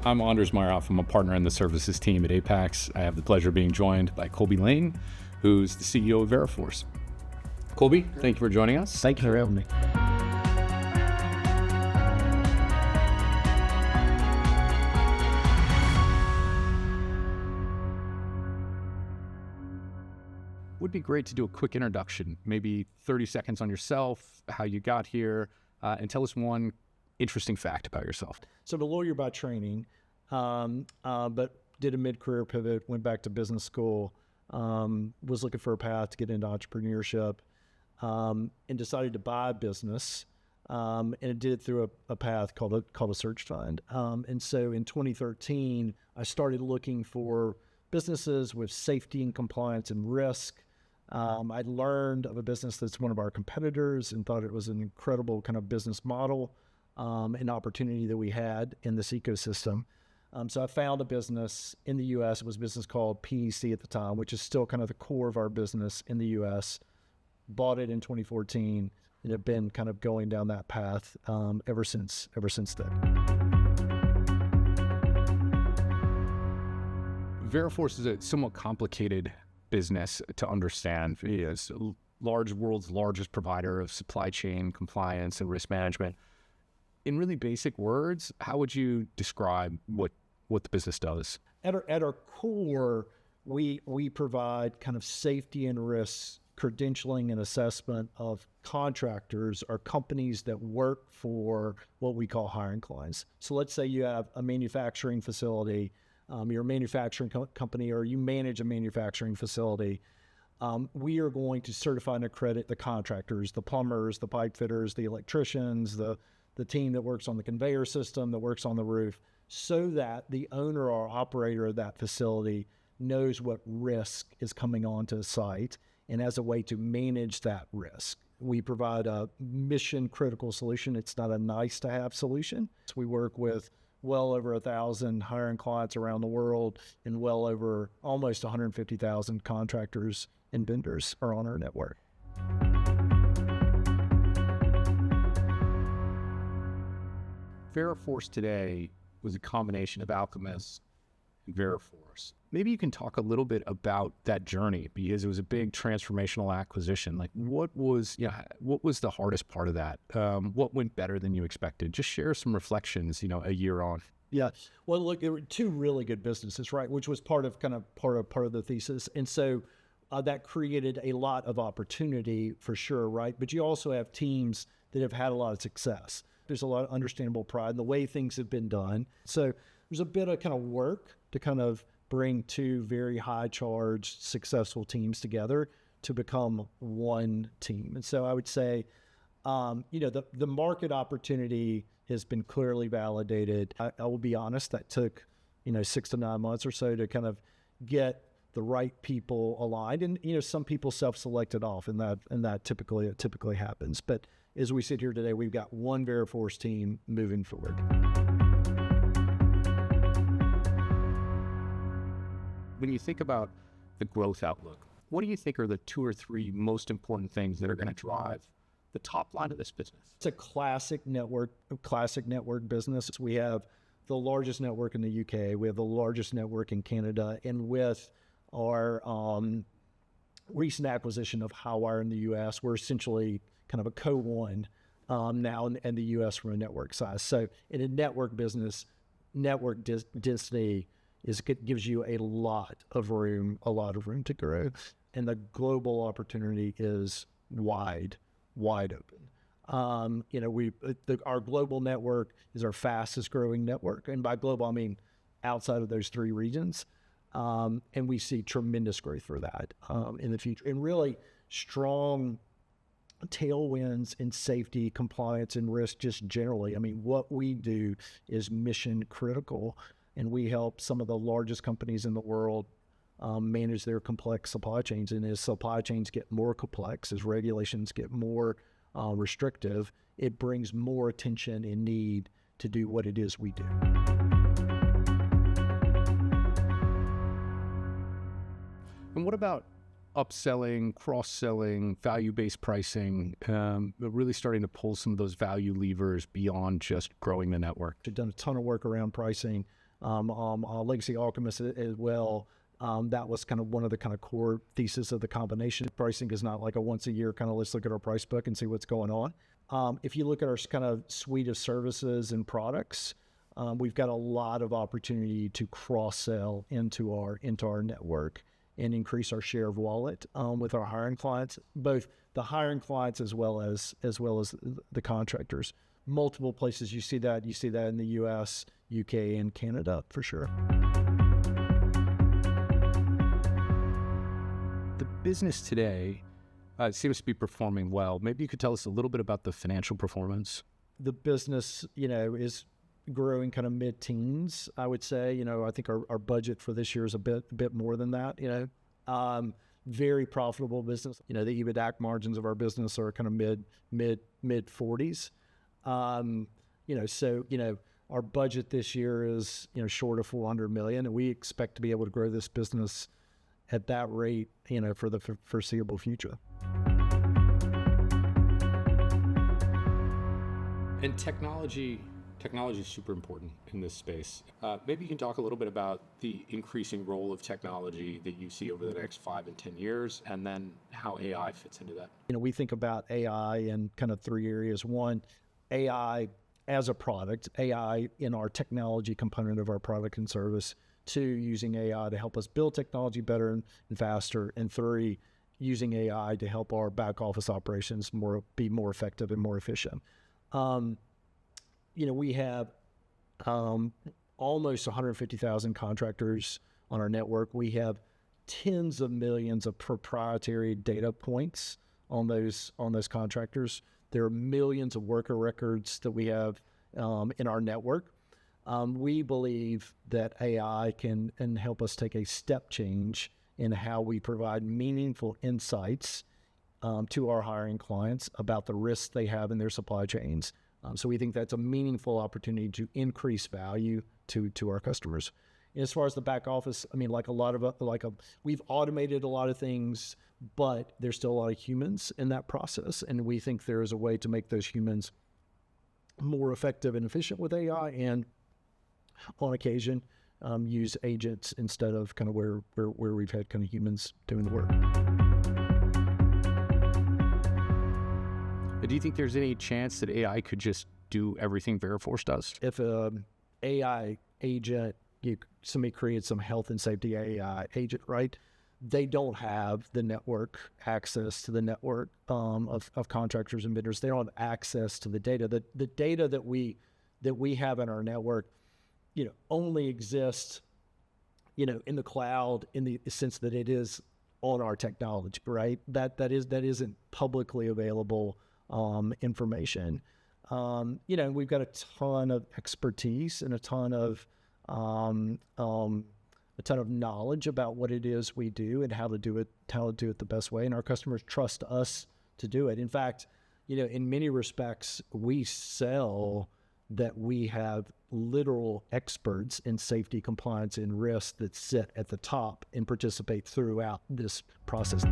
I'm Anders Meyerhoff. I'm a partner in the services team at Apax. I have the pleasure of being joined by Colby Lane, who's the CEO of Veriforce. Colby, thank you for joining us. Thank you for having me. Would be great to do a quick introduction, maybe 30 seconds on yourself, how you got here, and tell us one interesting fact about yourself. So I'm a lawyer by training, but did a mid-career pivot, went back to business school, was looking for a path to get into entrepreneurship, and decided to buy a business, and it did it through a path called a search fund. And so in 2013, I started looking for businesses with safety and compliance and risk. I learned of a business that's one of our competitors and thought it was an incredible kind of business model and opportunity that we had in this ecosystem. So I found a business in the U.S. It was a business called PEC at the time, which is still kind of the core of our business in the U.S. Bought it in 2014 and have been kind of going down that path ever since then. Veriforce is a somewhat complicated business to understand. It's world's largest provider of supply chain compliance and risk management. In really basic words, how would you describe what the business does? At our core, we provide kind of safety and risk credentialing and assessment of contractors or companies that work for what we call hiring clients. So let's say you have a manufacturing facility, you're a manufacturing company, or you manage a manufacturing facility. We are going to certify and accredit the contractors, the plumbers, the pipe fitters, the electricians, the team that works on the conveyor system, that works on the roof, so that the owner or operator of that facility knows what risk is coming onto a site and as a way to manage that risk. We provide a mission critical solution. It's not a nice to have solution. So we work with well over 1,000 hiring clients around the world, and well over almost 150,000 contractors and vendors are on our network. Veriforce today was a combination of Alcumus and Veriforce. Maybe you can talk a little bit about that journey, because it was a big transformational acquisition. Like, what was the hardest part of that? What went better than you expected? Just share some reflections, a year on. Yeah. Well, look, there were two really good businesses, right? Which was part of the thesis. And so that created a lot of opportunity for sure, right? But you also have teams that have had a lot of success. There's a lot of understandable pride in the way things have been done. So there's a bit of kind of work to kind of bring two very high charged, successful teams together to become one team. And so I would say, the market opportunity has been clearly validated. I will be honest, that took, 6 to 9 months or so to kind of get the right people aligned. And, some people self-selected off, and that typically happens. But as we sit here today, we've got one Veriforce team moving forward. When you think about the growth outlook, what do you think are the 2 or 3 most important things that are going to drive the top line of this business? It's a classic network business. We have the largest network in the UK. We have the largest network in Canada. And with our recent acquisition of Highwire in the US, we're essentially kind of a co-one now in the US from a network size. So in a network business, network density gives you a lot of room to grow. And the global opportunity is wide open. Our global network is our fastest growing network. And by global, I mean outside of those 3 regions. And we see tremendous growth for that in the future. And really strong tailwinds in safety, compliance, and risk just generally. I mean, what we do is mission critical, and we help some of the largest companies in the world manage their complex supply chains. And as supply chains get more complex, as regulations get more restrictive, it brings more attention and need to do what it is we do. And what about upselling, cross-selling, value-based pricing, really starting to pull some of those value levers beyond just growing the network? We've done a ton of work around pricing. legacy Alcumus as well. That was kind of one of the kind of core thesis of the combination. Pricing is not like a once a year kind of let's look at our price book and see what's going on. If you look at our kind of suite of services and products, we've got a lot of opportunity to cross-sell into our network and increase our share of wallet with our hiring clients, both the hiring clients as well as the contractors. Multiple places you see that. You see that in the U.S., UK, and Canada for sure. The business today seems to be performing well. Maybe you could tell us a little bit about the financial performance. The business, is growing kind of mid-teens, I would say. I think our budget for this year is a bit more than that. Very profitable business. The EBITDA margins of our business are kind of mid 40s. Our budget this year is short of $400 million, and we expect to be able to grow this business at that rate for the foreseeable future. And technology is super important in this space. Maybe you can talk a little bit about the increasing role of technology that you see over the next 5 and 10 years, and then how AI fits into that. We think about AI in kind of 3 areas. One, AI as a product, AI in our technology component of our product and service. 2, using AI to help us build technology better and faster. And 3, using AI to help our back office operations be more effective and more efficient. We have almost 150,000 contractors on our network. We have tens of millions of proprietary data points on those contractors. There are millions of worker records that we have in our network. We believe that AI can help us take a step change in how we provide meaningful insights to our hiring clients about the risks they have in their supply chains. So we think that's a meaningful opportunity to increase value to our customers. And as far as the back office, we've automated a lot of things, but there's still a lot of humans in that process. And we think there is a way to make those humans more effective and efficient with AI, and on occasion, use agents instead of kind of where we've had kind of humans doing the work. Do you think there's any chance that AI could just do everything Veriforce does? If an AI agent, somebody creates some health and safety AI agent, right? They don't have the network access to the network of contractors and vendors. They don't have access to the data. The data that we have in our network, only exists, in the cloud in the sense that it is on our technology, right? That isn't publicly available information. We've got a ton of expertise and a ton of knowledge about what it is we do and how to do it the best way. And our customers trust us to do it. In fact, in many respects, we sell that we have literal experts in safety, compliance, and risk that sit at the top and participate throughout this process.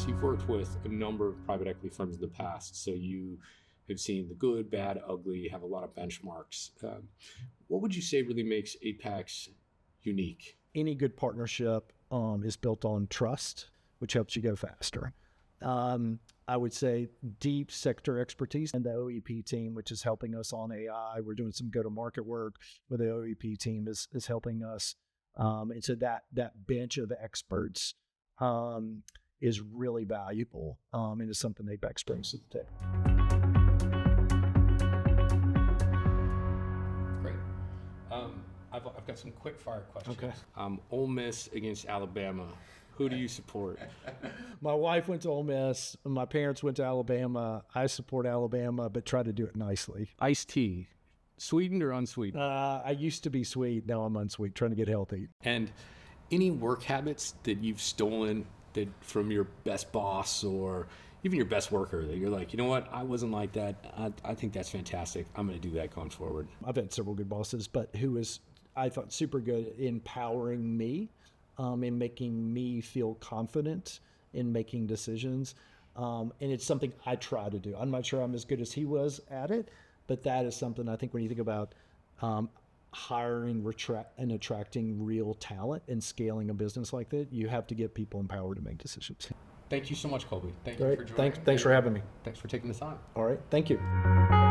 You've worked with a number of private equity firms in the past, so you have seen the good, bad, ugly, have a lot of benchmarks. What would you say really makes Apax unique? Any good partnership is built on trust, which helps you go faster. I would say deep sector expertise, and the OEP team, which is helping us on AI. We're doing some go-to-market work where the OEP team is helping us. And so that bench of experts is really valuable and is something Apax brings to the table. Great. I've got some quick fire questions. Okay. Ole Miss against Alabama. Who do you support? My wife went to Ole Miss. My parents went to Alabama. I support Alabama, but try to do it nicely. Iced tea, sweetened or unsweetened? I used to be sweet. Now I'm unsweet, trying to get healthy. And any work habits that you've stolen from your best boss or even your best worker that you're like, you know what, I wasn't like that. I think that's fantastic. I'm going to do that going forward. I've had several good bosses, but who was, I thought, super good at empowering me and making me feel confident in making decisions. And it's something I try to do. I'm not sure I'm as good as he was at it, But that is something I think when you think about hiring and attracting real talent and scaling a business like that, you have to get people empowered to make decisions. Thank you so much, Colby. Thank you All right. for joining. Thanks for having me. Thanks for taking the time. All right. Thank you.